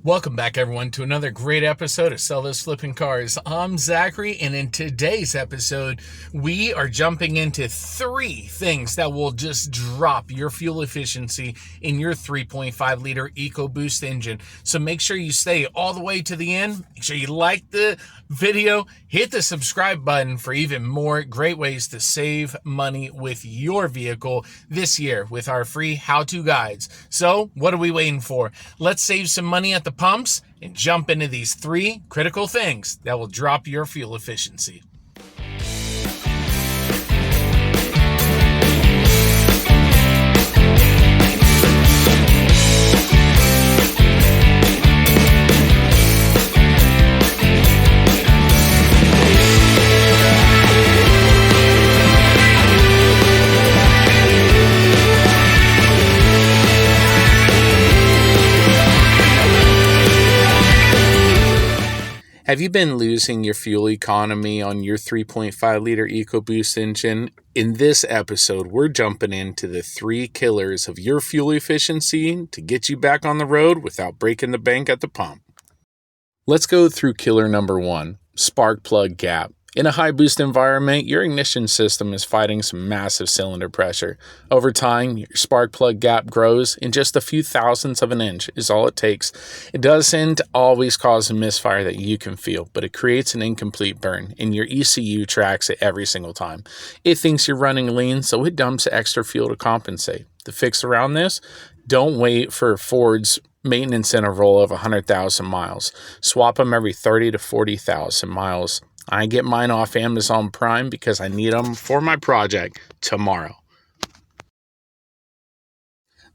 Welcome back, everyone, to another great episode of Sell Those Flipping Cars. I'm Zachary, and in today's episode, we are jumping into 3 things that will just drop your fuel efficiency in your 3.5 liter EcoBoost engine. So make sure you stay all the way to the end. Make sure you like the video, hit the subscribe button for even more great ways to save money with your vehicle this year with our free how-to guides. So what are we waiting for? Let's save some money at the pumps and jump into these 3 critical things that will drop your fuel efficiency. Have you been losing your fuel economy on your 3.5 liter EcoBoost engine? In this episode, we're jumping into the 3 killers of your fuel efficiency to get you back on the road without breaking the bank at the pump. Let's go through killer number 1, spark plug gap. In a high boost environment, your ignition system is fighting some massive cylinder pressure. Over time, your spark plug gap grows, and just a few thousandths of an inch is all it takes. It doesn't always cause a misfire that you can feel, but it creates an incomplete burn, and your ECU tracks it every single time. It thinks you're running lean, so it dumps extra fuel to compensate. The fix around this? Don't wait for Ford's maintenance interval of 100,000 miles. Swap them every 30 to 40,000 miles. I get mine off Amazon Prime because I need them for my project tomorrow.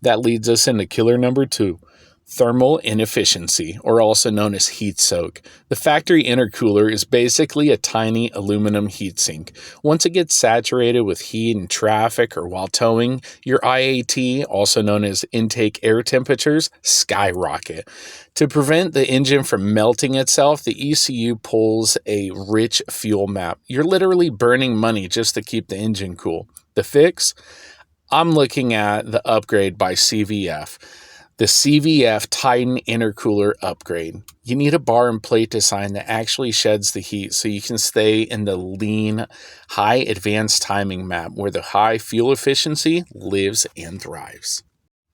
That leads us into killer number 2, thermal inefficiency, or also known as heat soak. The factory intercooler is basically a tiny aluminum heatsink. Once it gets saturated with heat in traffic or while towing, your IAT, also known as intake air temperatures, skyrocket. To prevent the engine from melting itself, the ECU pulls a rich fuel map. You're literally burning money just to keep the engine cool. The fix? I'm looking at the upgrade by CVF. The CVF Titan Intercooler upgrade. You need a bar and plate design that actually sheds the heat so you can stay in the lean, high advanced timing map where the high fuel efficiency lives and thrives.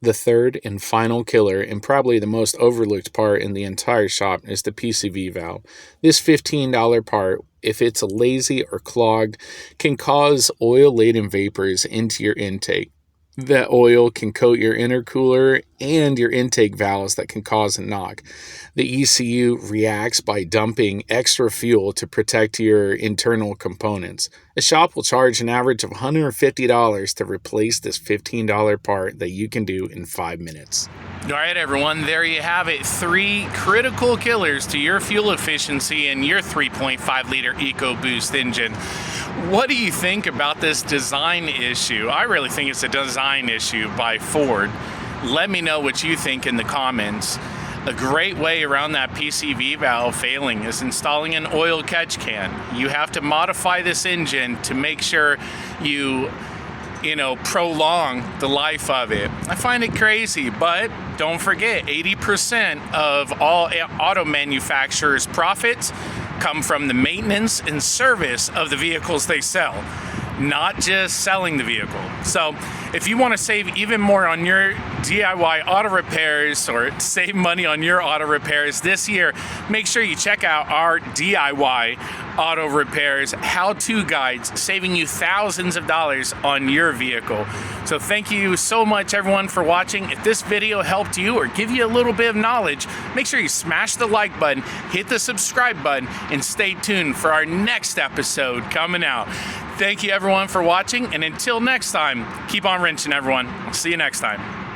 The third and final killer, and probably the most overlooked part in the entire shop, is the PCV valve. This $15 part, if it's lazy or clogged, can cause oil-laden vapors into your intake. That oil can coat your intercooler and your intake valves that can cause a knock. The ECU reacts by dumping extra fuel to protect your internal components. A shop will charge an average of $150 to replace this $15 part that you can do in 5 minutes. All right, everyone, there you have it. 3 critical killers to your fuel efficiency in your 3.5 liter EcoBoost engine. What do you think about this design issue? I really think it's a design issue by Ford. Let me know what you think in the comments. A great way around that PCV valve failing is installing an oil catch can. You have to modify this engine to make sure you prolong the life of it. I find it crazy, but don't forget, 80% of all auto manufacturers' profits come from the maintenance and service of the vehicles they sell, not just selling the vehicle. So if you want to save even more on your DIY auto repairs or save money on your auto repairs this year, make sure you check out our DIY auto repairs how-to guides, saving you thousands of dollars on your vehicle. So thank you so much, everyone, for watching. If this video helped you or give you a little bit of knowledge, make sure you smash the like button, hit the subscribe button, and stay tuned for our next episode coming out. Thank you, everyone, for watching, and until next time, keep on wrenching, everyone. I'll see you next time.